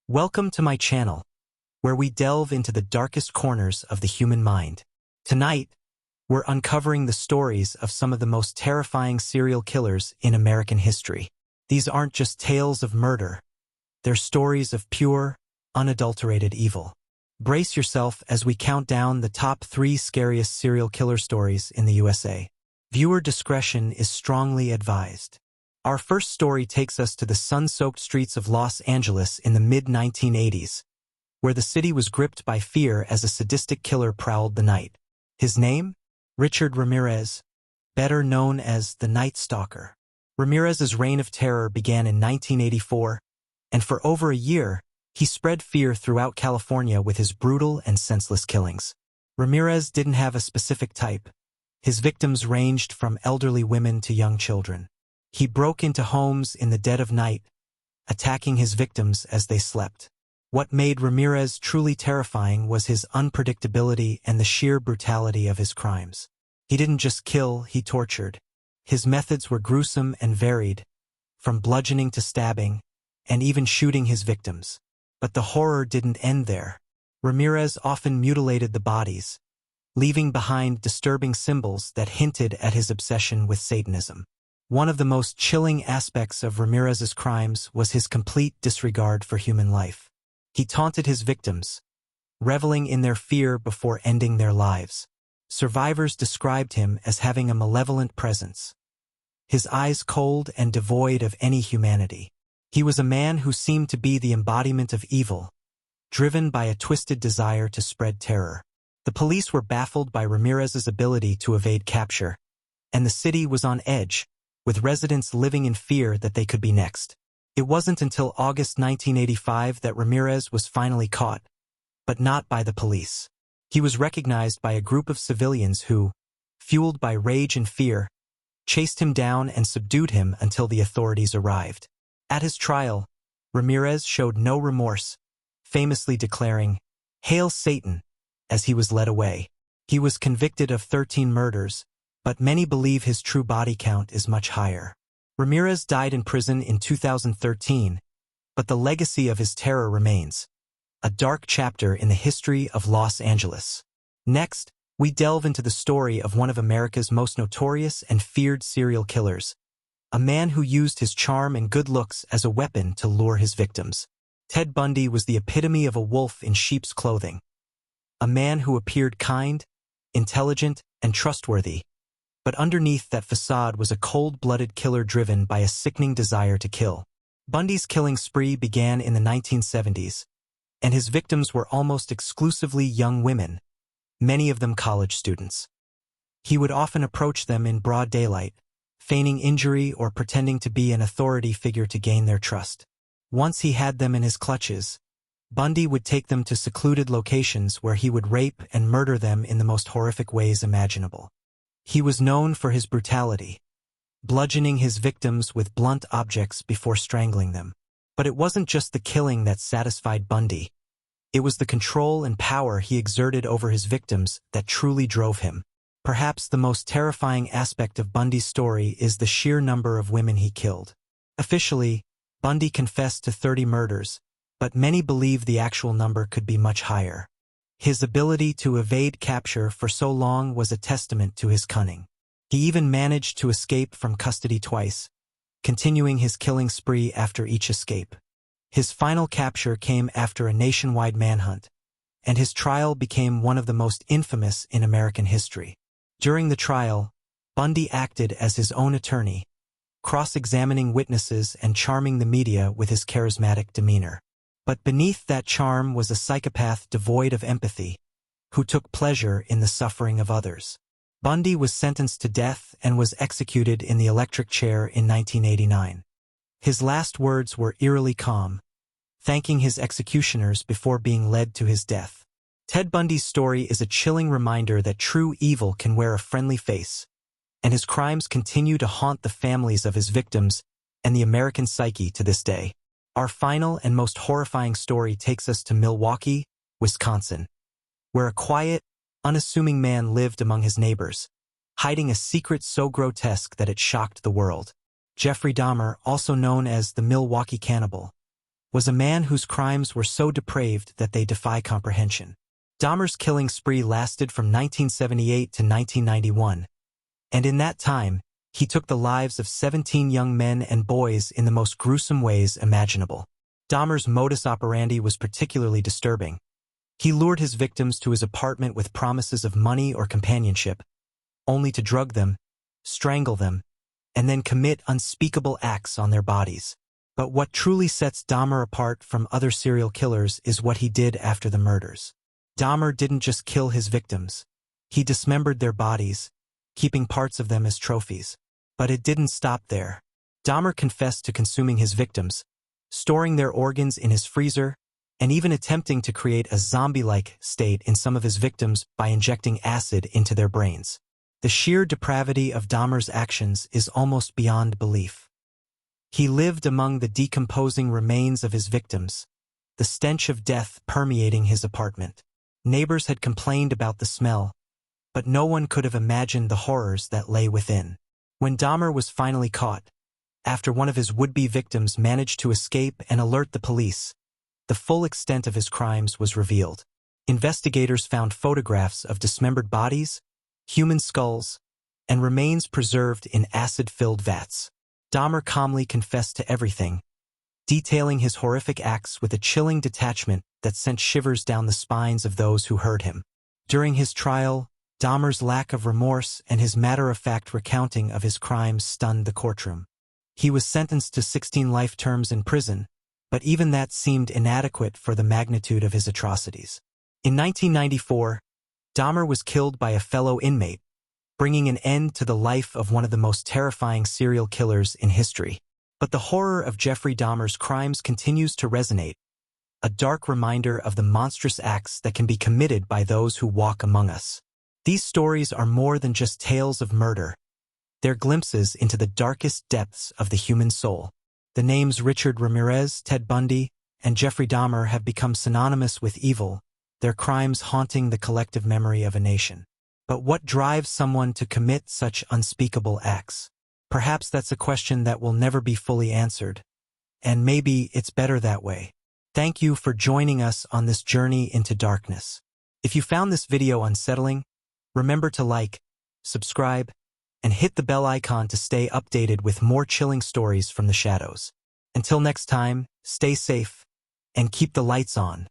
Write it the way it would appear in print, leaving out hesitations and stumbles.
Welcome to my channel, where we delve into the darkest corners of the human mind. Tonight, we're uncovering the stories of some of the most terrifying serial killers in American history. These aren't just tales of murder, they're stories of pure, unadulterated evil. Brace yourself as we count down the top 3 scariest serial killer stories in the USA. Viewer discretion is strongly advised. Our first story takes us to the sun-soaked streets of Los Angeles in the mid-1980s, where the city was gripped by fear as a sadistic killer prowled the night. His name? Richard Ramirez, better known as the Night Stalker. Ramirez's reign of terror began in 1984, and for over a year, he spread fear throughout California with his brutal and senseless killings. Ramirez didn't have a specific type. His victims ranged from elderly women to young children. He broke into homes in the dead of night, attacking his victims as they slept. What made Ramirez truly terrifying was his unpredictability and the sheer brutality of his crimes. He didn't just kill, he tortured. His methods were gruesome and varied, from bludgeoning to stabbing, and even shooting his victims. But the horror didn't end there. Ramirez often mutilated the bodies, leaving behind disturbing symbols that hinted at his obsession with Satanism. One of the most chilling aspects of Ramirez's crimes was his complete disregard for human life. He taunted his victims, reveling in their fear before ending their lives. Survivors described him as having a malevolent presence, his eyes cold and devoid of any humanity. He was a man who seemed to be the embodiment of evil, driven by a twisted desire to spread terror. The police were baffled by Ramirez's ability to evade capture, and the city was on edge, with residents living in fear that they could be next. It wasn't until August 1985 that Ramirez was finally caught, but not by the police. He was recognized by a group of civilians who, fueled by rage and fear, chased him down and subdued him until the authorities arrived. At his trial, Ramirez showed no remorse, famously declaring, "Hail Satan," as he was led away. He was convicted of 13 murders, but many believe his true body count is much higher. Ramirez died in prison in 2013, but the legacy of his terror remains, a dark chapter in the history of Los Angeles. Next, we delve into the story of one of America's most notorious and feared serial killers, a man who used his charm and good looks as a weapon to lure his victims. Ted Bundy was the epitome of a wolf in sheep's clothing, a man who appeared kind, intelligent, and trustworthy. But underneath that facade was a cold-blooded killer driven by a sickening desire to kill. Bundy's killing spree began in the 1970s, and his victims were almost exclusively young women, many of them college students. He would often approach them in broad daylight, feigning injury or pretending to be an authority figure to gain their trust. Once he had them in his clutches, Bundy would take them to secluded locations where he would rape and murder them in the most horrific ways imaginable. He was known for his brutality, bludgeoning his victims with blunt objects before strangling them. But it wasn't just the killing that satisfied Bundy. It was the control and power he exerted over his victims that truly drove him. Perhaps the most terrifying aspect of Bundy's story is the sheer number of women he killed. Officially, Bundy confessed to 30 murders, but many believe the actual number could be much higher. His ability to evade capture for so long was a testament to his cunning. He even managed to escape from custody twice, continuing his killing spree after each escape. His final capture came after a nationwide manhunt, and his trial became one of the most infamous in American history. During the trial, Bundy acted as his own attorney, cross-examining witnesses and charming the media with his charismatic demeanor. But beneath that charm was a psychopath devoid of empathy, who took pleasure in the suffering of others. Bundy was sentenced to death and was executed in the electric chair in 1989. His last words were eerily calm, thanking his executioners before being led to his death. Ted Bundy's story is a chilling reminder that true evil can wear a friendly face, and his crimes continue to haunt the families of his victims and the American psyche to this day. Our final and most horrifying story takes us to Milwaukee, Wisconsin, where a quiet, unassuming man lived among his neighbors, hiding a secret so grotesque that it shocked the world. Jeffrey Dahmer, also known as the Milwaukee Cannibal, was a man whose crimes were so depraved that they defy comprehension. Dahmer's killing spree lasted from 1978 to 1991, and in that time, he took the lives of 17 young men and boys in the most gruesome ways imaginable. Dahmer's modus operandi was particularly disturbing. He lured his victims to his apartment with promises of money or companionship, only to drug them, strangle them, and then commit unspeakable acts on their bodies. But what truly sets Dahmer apart from other serial killers is what he did after the murders. Dahmer didn't just kill his victims. He dismembered their bodies, keeping parts of them as trophies. But it didn't stop there. Dahmer confessed to consuming his victims, storing their organs in his freezer, and even attempting to create a zombie-like state in some of his victims by injecting acid into their brains. The sheer depravity of Dahmer's actions is almost beyond belief. He lived among the decomposing remains of his victims, the stench of death permeating his apartment. Neighbors had complained about the smell, but no one could have imagined the horrors that lay within. When Dahmer was finally caught, after one of his would-be victims managed to escape and alert the police, the full extent of his crimes was revealed. Investigators found photographs of dismembered bodies, human skulls, and remains preserved in acid-filled vats. Dahmer calmly confessed to everything, detailing his horrific acts with a chilling detachment that sent shivers down the spines of those who heard him. During his trial, Dahmer's lack of remorse and his matter-of-fact recounting of his crimes stunned the courtroom. He was sentenced to 16 life terms in prison, but even that seemed inadequate for the magnitude of his atrocities. In 1994, Dahmer was killed by a fellow inmate, bringing an end to the life of one of the most terrifying serial killers in history. But the horror of Jeffrey Dahmer's crimes continues to resonate, a dark reminder of the monstrous acts that can be committed by those who walk among us. These stories are more than just tales of murder. They're glimpses into the darkest depths of the human soul. The names Richard Ramirez, Ted Bundy, and Jeffrey Dahmer have become synonymous with evil, their crimes haunting the collective memory of a nation. But what drives someone to commit such unspeakable acts? Perhaps that's a question that will never be fully answered. And maybe it's better that way. Thank you for joining us on this journey into darkness. If you found this video unsettling, remember to like, subscribe, and hit the bell icon to stay updated with more chilling stories from the shadows. Until next time, stay safe and keep the lights on.